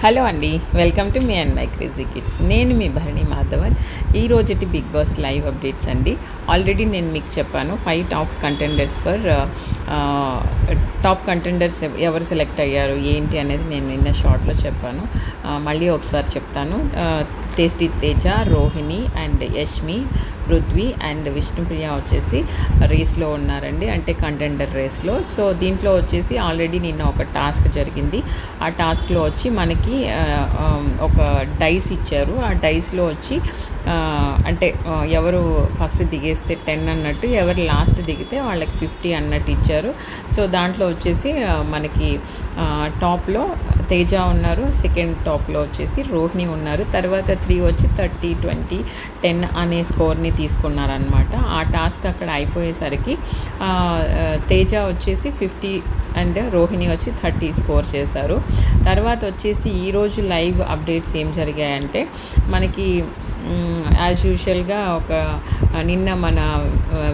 Hello అండి, welcome to me and my crazy kids. నేను మీ భరణి మాధవన్. ఈ రోజుటి బిగ్ బాస్ లైవ్ అప్డేట్స్ అండి. ఆల్రెడీ నేను మీకు చెప్పాను 5 top contenders for top contenders ఎవరు సెలెక్ట్ అయ్యారు ఏంటి అనేది నేను నిన్న షార్ట్లో చెప్పాను. మళ్ళీ ఒకసారి చెప్తాను. Tasty Teja, Rohini and Yashmi, Prithvi and Vishnupriya వచ్చేసి రేస్లో ఉన్నారండి, అంటే కంటెండర్ రేస్లో. సో దీంట్లో వచ్చేసి ఆల్రెడీ నిన్న ఒక టాస్క్ జరిగింది. ఆ టాస్క్లో వచ్చి మనకి ఒక డైస్ ఇచ్చారు. ఆ డైస్లో వచ్చి అంటే ఎవరు ఫస్ట్ దిగేస్తే 10 అన్నట్టు, ఎవరు లాస్ట్ దిగితే వాళ్ళకి 50 అన్నట్టు ఇచ్చారు. సో దాంట్లో వచ్చేసి మనకి టాప్లో తేజ ఉన్నారు, సెకండ్ టాప్లో వచ్చేసి రోహిణి ఉన్నారు, తర్వాత 3 వచ్చి 30, 20, 10 అనే స్కోర్ని తీసుకున్నారనమాట. ఆ టాస్క్ అక్కడ అయిపోయేసరికి తేజ వచ్చేసి 50 అండ్ రోహిణి వచ్చి 30 స్కోర్ చేశారు. తర్వాత వచ్చేసి ఈరోజు లైవ్ అప్డేట్స్ ఏం జరిగాయంటే మనకి యాజ్ యూజువల్గా నిన్న మన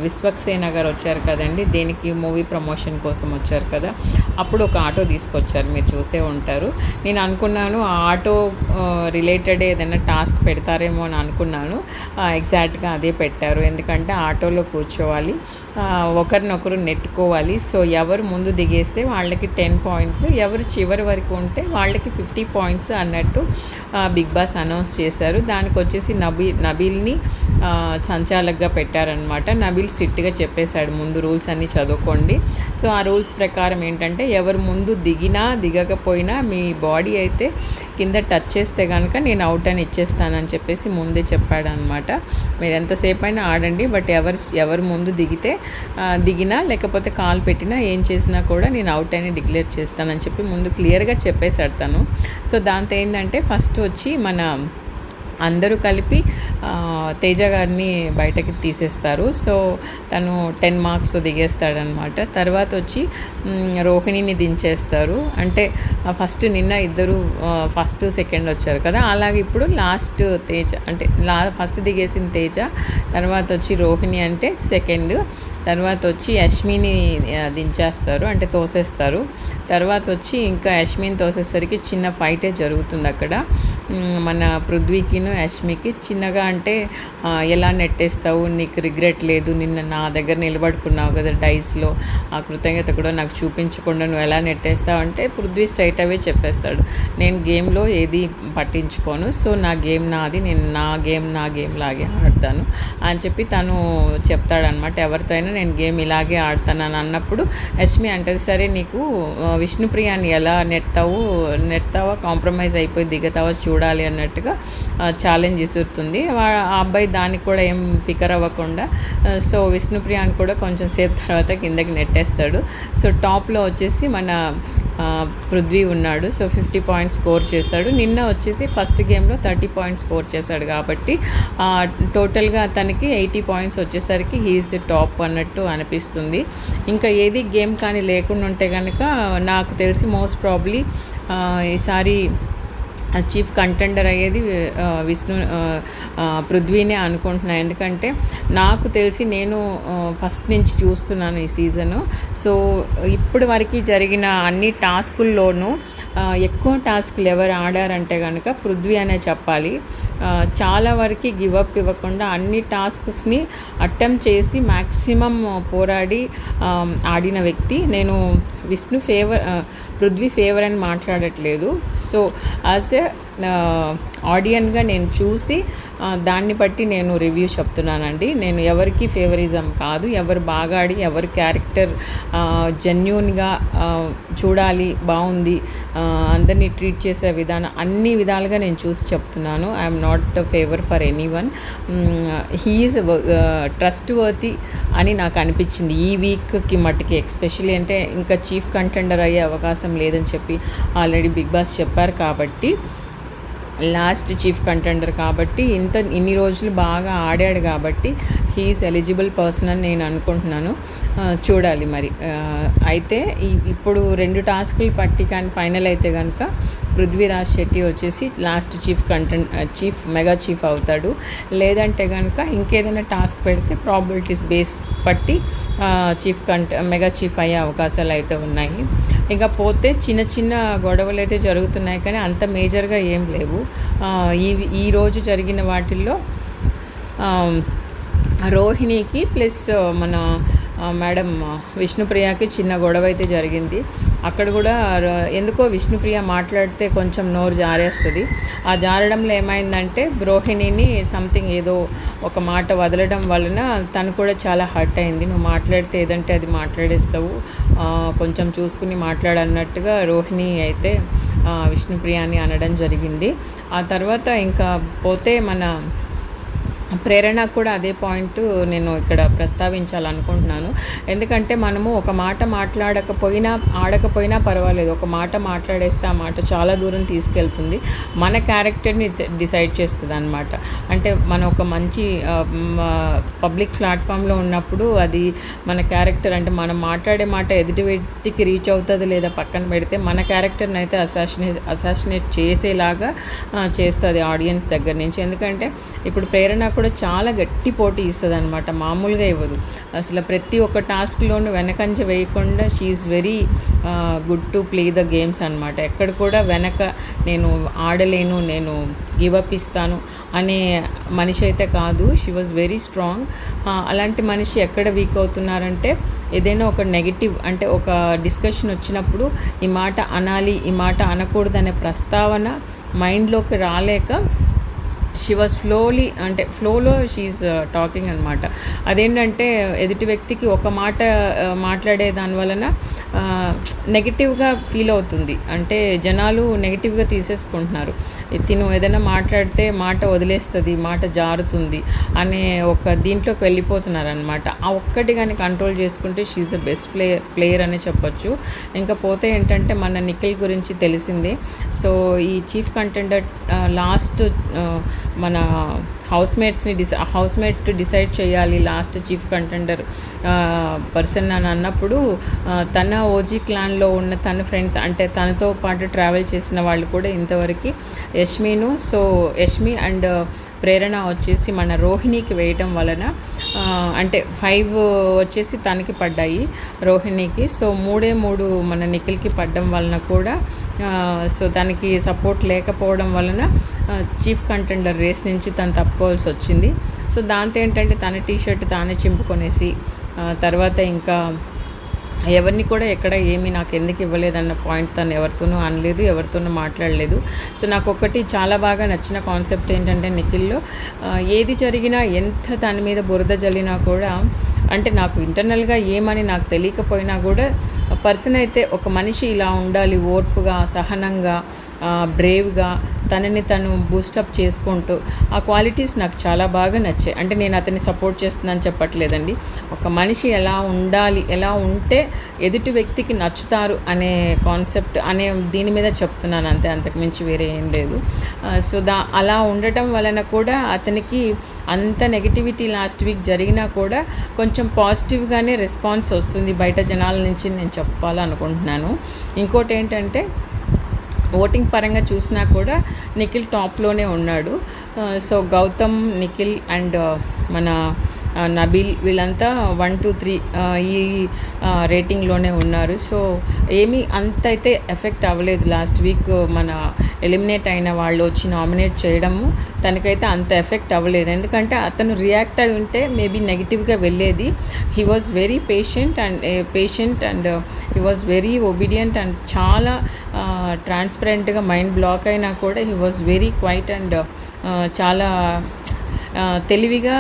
విశ్వక్సేన గారు వచ్చారు కదండి, దేనికి మూవీ ప్రమోషన్ కోసం వచ్చారు కదా, అప్పుడు ఒక ఆటో తీసుకొచ్చారు, మీరు చూసే ఉంటారు. నేను అనుకున్నాను ఆ ఆటో రిలేటెడ్ ఏదైనా టాస్క్ పెడతారేమో అని అనుకున్నాను. ఎగ్జాక్ట్గా అదే పెట్టారు. ఎందుకంటే ఆటోలో కూర్చోవాలి, ఒకరినొకరు నెట్టుకోవాలి. సో ఎవరు ముందు దిగేస్తే వాళ్ళకి 10 పాయింట్స్, ఎవరు చివరి వరకు ఉంటే వాళ్ళకి 50 పాయింట్స్ అన్నట్టు బిగ్ బాస్ అనౌన్స్ చేశారు. దానికి వచ్చేసి నబీల్ని సంచాలకుగా పెట్టారనమాట. నబీల్ స్ట్రిక్ట్గా చెప్పేశాడు, ముందు రూల్స్ అన్నీ చదువుకోండి. సో ఆ రూల్స్ ప్రకారం ఏంటంటే ఎవరు ముందు దిగినా దిగకపోయినా మీ బాడీ అయితే కింద టచ్ చేస్తే కనుక నేను అవుట్ అని ఇచ్చేస్తానని చెప్పేసి ముందే చెప్పాడనమాట. మీరు ఎంతసేపు అయినా ఆడండి, బట్ ఎవరు ముందు దిగినా లేకపోతే కాల్ పెట్టినా ఏం చేసినా కూడా నేను అవుట్ అని డిక్లేర్ చేస్తానని చెప్పి ముందు క్లియర్గా చెప్పేశాడు తను. సో దాంతో ఏంటంటే ఫస్ట్ వచ్చి మన అందరూ కలిపి తేజ గారిని బయటకి తీసేస్తారు. సో తను 10 మార్క్స్ దిగేస్తాడనమాట. తర్వాత వచ్చి రోహిణిని దించేస్తారు. అంటే ఫస్ట్ నిన్న ఇద్దరు ఫస్ట్ సెకండ్ వచ్చారు కదా, అలాగే ఇప్పుడు లాస్ట్ తేజ అంటే ఫస్ట్ దిగేసిన తేజ, తర్వాత వచ్చి రోహిణి అంటే సెకండ్, తర్వాత వచ్చి యష్మిని దించేస్తారు, అంటే తోసేస్తారు. తర్వాత వచ్చి ఇంకా యష్మిని తోసేసరికి చిన్న ఫైటే జరుగుతుంది అక్కడ. మన పృథ్వీకిను యష్మికి చిన్నగా, అంటే ఎలా నెట్టేస్తావు, నీకు రిగ్రెట్ లేదు, నిన్న నా దగ్గర నిలబడుకున్నావు కదా డైస్లో, ఆ కృతజ్ఞత కూడా నాకు చూపించకుండా నువ్వు ఎలా నెట్టేస్తావు అంటే పృథ్వీ స్ట్రైట్ అవే చెప్పేస్తాడు, నేను గేమ్లో ఏది పట్టించుకోను, సో నా గేమ్ నాది, నేను నా గేమ్ లాగే ఆడతాను అని చెప్పి తను చెప్తాడనమాట. ఎవరితో అయినా నేను గేమ్ ఇలాగే ఆడతానని అన్నప్పుడు యష్మి అంటది, సరే నీకు విష్ణుప్రియాని ఎలా నెడతావా, కాంప్రమైజ్ అయిపోయి దిగుతావా చూడాలి అన్నట్టుగా ఛాలెంజ్ ఇస్తుతుంది. ఆ అబ్బాయి దానికి కూడా ఏం ఫికర్ అవ్వకుండా సో విష్ణుప్రియాని కూడా కొంచెం సేపు తర్వాత కిందకి నెట్టేస్తాడు. సో టాప్లో వచ్చేసి మన పృథ్వీ ఉన్నాడు. సో 50 పాయింట్స్ స్కోర్ చేశాడు. నిన్న వచ్చేసి ఫస్ట్ గేమ్లో 30 పాయింట్స్ స్కోర్ చేశాడు కాబట్టి టోటల్గా తనకి 80 పాయింట్స్ వచ్చేసరికి హీఈస్ ది టాప్ అన్నట్టు అనిపిస్తుంది. ఇంకా ఏది గేమ్ కానీ లేకుండా ఉంటే కనుక నాకు తెలిసి మోస్ట్ ప్రాబ్లీ ఈసారి చీఫ్ కంటెండర్ అయ్యేది పృథ్వీనే అనుకుంటున్నాను. ఎందుకంటే నాకు తెలిసి నేను ఫస్ట్ నుంచి చూస్తున్నాను ఈ సీజను. సో ఇప్పటి వరకు జరిగిన అన్ని టాస్కుల్లోనూ ఎక్కువ టాస్కులు ఎవరు ఆడారంటే కనుక పృథ్వీ అనే చెప్పాలి. చాలా వరకు గివప్ ఇవ్వకుండా అన్ని టాస్క్స్ని అటెంప్ట్ చేసి మ్యాక్సిమం పోరాడి ఆడిన వ్యక్తి. నేను పృథ్వీ ఫేవర్ అని మాట్లాడట్లేదు. సో యాజ్ ఏ ఆడియన్గా నేను చూసి దాన్ని బట్టి నేను రివ్యూ చెప్తున్నానండి. నేను ఎవరికి ఫేవరిజం కాదు, ఎవరు బాగా ఆడి ఎవరి క్యారెక్టర్ జెన్యూన్గా చూడాలి, బాగుంది, అందరినీ ట్రీట్ చేసే విధానం అన్ని విధాలుగా నేను చూసి చెప్తున్నాను. I'm not favour for any one. He is trust worthy అని నాకు అనిపించింది ఈ వీక్కి మట్టుకి. ఎస్పెషల్లీ అంటే ఇంకా చీఫ్ కంటెండర్ అయ్యే అవకాశం లేదని చెప్పి ఆల్రెడీ బిగ్ బాస్ చెప్పారు కాబట్టి, లాస్ట్ చీఫ్ కంటెండర్ కాబట్టి ఇన్ని రోజులు బాగా ఆడాడు కాబట్టి హీఈస్ ఎలిజిబుల్ పర్సన్ అని నేను అనుకుంటున్నాను. చూడాలి మరి. అయితే ఇప్పుడు 2 టాస్కులు పట్టి కానీ ఫైనల్ అయితే కనుక పృథ్వీరాజ్ శెట్టి వచ్చేసి లాస్ట్ చీఫ్ మెగా చీఫ్ అవుతాడు. లేదంటే కనుక ఇంకేదైనా టాస్క్ పెడితే ప్రాబిలిటీస్ బేస్ పట్టి మెగా చీఫ్ అయ్యే అవకాశాలు అయితే ఉన్నాయి. ఇక పోతే చిన్న చిన్న గొడవలు అయితే జరుగుతున్నాయి కానీ అంత మేజర్గా ఏం లేవు. ఈరోజు జరిగిన వాటిల్లో రోహిణికి ప్లస్ మన మేడం విష్ణుప్రియకి చిన్న గొడవ అయితే జరిగింది. అక్కడ కూడా ఎందుకో విష్ణుప్రియ మాట్లాడితే కొంచెం నోరు జారేస్తుంది. ఆ జారడంలో ఏమైందంటే రోహిణిని సంథింగ్ ఏదో ఒక మాట వదలడం వలన తను కూడా చాలా హర్ట్ అయింది. నువ్వు మాట్లాడితే ఏదంటే అది మాట్లాడేస్తావు, కొంచెం చూసుకుని మాట్లాడన్నట్టుగా రోహిణి అయితే విష్ణుప్రియని అనడం జరిగింది. ఆ తర్వాత ఇంకా పోతే మన ప్రేరణ కూడా అదే పాయింట్ నేను ఇక్కడ ప్రస్తావించాలనుకుంటున్నాను. ఎందుకంటే మనము ఒక మాట ఆడకపోయినా పర్వాలేదు, ఒక మాట మాట్లాడేస్తే ఆ మాట చాలా దూరం తీసుకెళ్తుంది, మన క్యారెక్టర్ని డిసైడ్ చేస్తుంది అనమాట. అంటే మనం ఒక మంచి పబ్లిక్ ప్లాట్ఫామ్లో ఉన్నప్పుడు అది మన క్యారెక్టర్, అంటే మనం మాట్లాడే మాట ఎదుటి వ్యక్తికి రీచ్ అవుతుంది లేదా పక్కన పెడితే మన క్యారెక్టర్ని అయితే అసాసినేట్ చేసేలాగా చేస్తుంది ఆడియన్స్ దగ్గర నుంచి. ఎందుకంటే ఇప్పుడు ప్రేరణ కూడా చాలా గట్టి పోటీ ఇస్తుంది అనమాట, మామూలుగా ఇవ్వదు అసలు. ప్రతి ఒక్క టాస్క్లోనూ వెనకంజ వేయకుండా she's very good to play the games అనమాట. ఎక్కడ కూడా వెనక నేను ఆడలేను, నేను గివప్ ఇస్తాను అనే మనిషి అయితే కాదు. She was very strong. అలాంటి మనిషి ఎక్కడ వీక్ అవుతున్నారంటే ఏదైనా ఒక నెగిటివ్, అంటే ఒక డిస్కషన్ వచ్చినప్పుడు ఈ మాట అనాలి, ఈ మాట అనకూడదనే ప్రస్తావన మైండ్లోకి రాలేక షీ వాజ్ ఫ్లోలో షీఈస్ టాకింగ్ అనమాట. అదేంటంటే ఎదుటి వ్యక్తికి ఒక మాట మాట్లాడే దాని వలన నెగిటివ్గా ఫీల్ అవుతుంది, అంటే జనాలు నెగిటివ్గా తీసేసుకుంటున్నారు. తిను ఏదైనా మాట్లాడితే మాట వదిలేస్తుంది, మాట జారుతుంది అనే ఒక దీంట్లోకి వెళ్ళిపోతున్నారు అనమాట. ఆ ఒక్కటి కానీ కంట్రోల్ చేసుకుంటే షీఈస్ ద బెస్ట్ ప్లేయర్ అని చెప్పొచ్చు. ఇంకా పోతే ఏంటంటే మన నిఖిల్ గురించి తెలిసిందే. సో ఈ చీఫ్ కంటెండర్ లాస్ట్ మన హౌస్మేట్ డిసైడ్ చేయాలి లాస్ట్ చీఫ్ కంటెండర్ పర్సన్ అని అన్నప్పుడు తన ఓజీ క్లాన్లో ఉన్న తన ఫ్రెండ్స్, అంటే తనతో పాటు ట్రావెల్ చేసిన వాళ్ళు కూడా ఇంతవరకు యష్మి అండ్ ప్రేరణ వచ్చేసి మన రోహిణికి వేయటం వలన అంటే 5 వచ్చేసి తనకి పడ్డాయి రోహిణికి. సో 3 మన నిఖిల్కి పడడం వలన కూడా సో దానికి సపోర్ట్ లేకపోవడం వలన చీఫ్ కంటెండర్ రేస్ నుంచి తను తప్పుకోవాల్సి వచ్చింది. సో దాంతో ఏంటంటే తన టీషర్ట్ తానే చింపుకొనేసి తర్వాత ఇంకా ఎవరిని కూడా ఎక్కడ ఏమీ నాకు ఎందుకు ఇవ్వలేదన్న పాయింట్ తను ఎవరితోనూ అనలేదు, ఎవరితోనూ మాట్లాడలేదు. సో నాకు ఒకటి చాలా బాగా నచ్చిన కాన్సెప్ట్ ఏంటంటే నిఖిల్లో ఏది జరిగినా ఎంత దాని మీద బురద జల్లినా కూడా, అంటే నాకు ఇంటర్నల్గా ఏమని నాకు తెలియకపోయినా కూడా పర్సన్ అయితే ఒక మనిషి ఇలా ఉండాలి, ఓర్పుగా, సహనంగా, బ్రేవ్గా, తనని తను బూస్టప్ చేసుకుంటూ, ఆ క్వాలిటీస్ నాకు చాలా బాగా నచ్చాయి. అంటే నేను అతన్ని సపోర్ట్ చేస్తున్నాను చెప్పట్లేదండి, ఒక మనిషి ఎలా ఉండాలి, ఎలా ఉంటే ఎదుటి వ్యక్తికి నచ్చుతారు అనే కాన్సెప్ట్ అనే దీని మీద చెప్తున్నాను అంతే, అంతకుమించి వేరే ఏం లేదు. సో అలా ఉండటం వలన కూడా అతనికి అంత నెగిటివిటీ లాస్ట్ వీక్ జరిగినా కూడా కొంచెం పాజిటివ్గానే రెస్పాన్స్ వస్తుంది బయట జనాల నుంచి నేను చెప్పాలనుకుంటున్నాను. ఇంకోటి ఏంటంటే ఓటింగ్ పరంగా చూసినా కూడా నిఖిల్ టాప్లోనే ఉన్నాడు. సో గౌతమ్, నిఖిల్ అండ్ మన నబీల్ వీళ్ళంతా 1, 2, 3 ఈ రేటింగ్లోనే ఉన్నారు. సో ఏమీ అంత అయితే ఎఫెక్ట్ అవ్వలేదు లాస్ట్ వీక్ మన ఎలిమినేట్ అయిన వాళ్ళు వచ్చి నామినేట్ చేయడము తనకైతే అంత ఎఫెక్ట్ అవ్వలేదు. ఎందుకంటే అతను రియాక్ట్ అయి ఉంటే మేబీ నెగిటివ్గా వెళ్ళేది. He was very patient and he was very obedient and చాలా ట్రాన్స్పరెంట్గా మైండ్ బ్లాక్ అయినా కూడా he was very quiet and చాలా తెలివిగా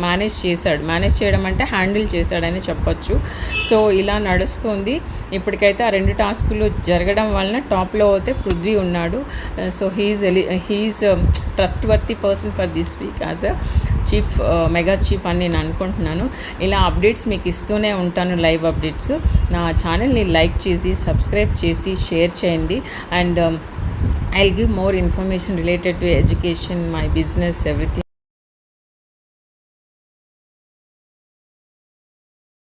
మేనేజ్ చేయడం అంటే హ్యాండిల్ చేశాడని చెప్పొచ్చు. సో ఇలా నడుస్తుంది ఇప్పటికైతే. ఆ 2 టాస్కులు జరగడం వలన టాప్లో అయితే పృథ్వీ ఉన్నాడు. So he's trustworthy person for this week as a mega chief అని నేను అనుకుంటున్నాను. ఇలా అప్డేట్స్ మీకు ఇస్తూనే ఉంటాను, లైవ్ అప్డేట్స్. నా ఛానల్ని లైక్ చేసి సబ్స్క్రైబ్ చేసి షేర్ చేయండి. And I'll give more information related to education, my business, everything.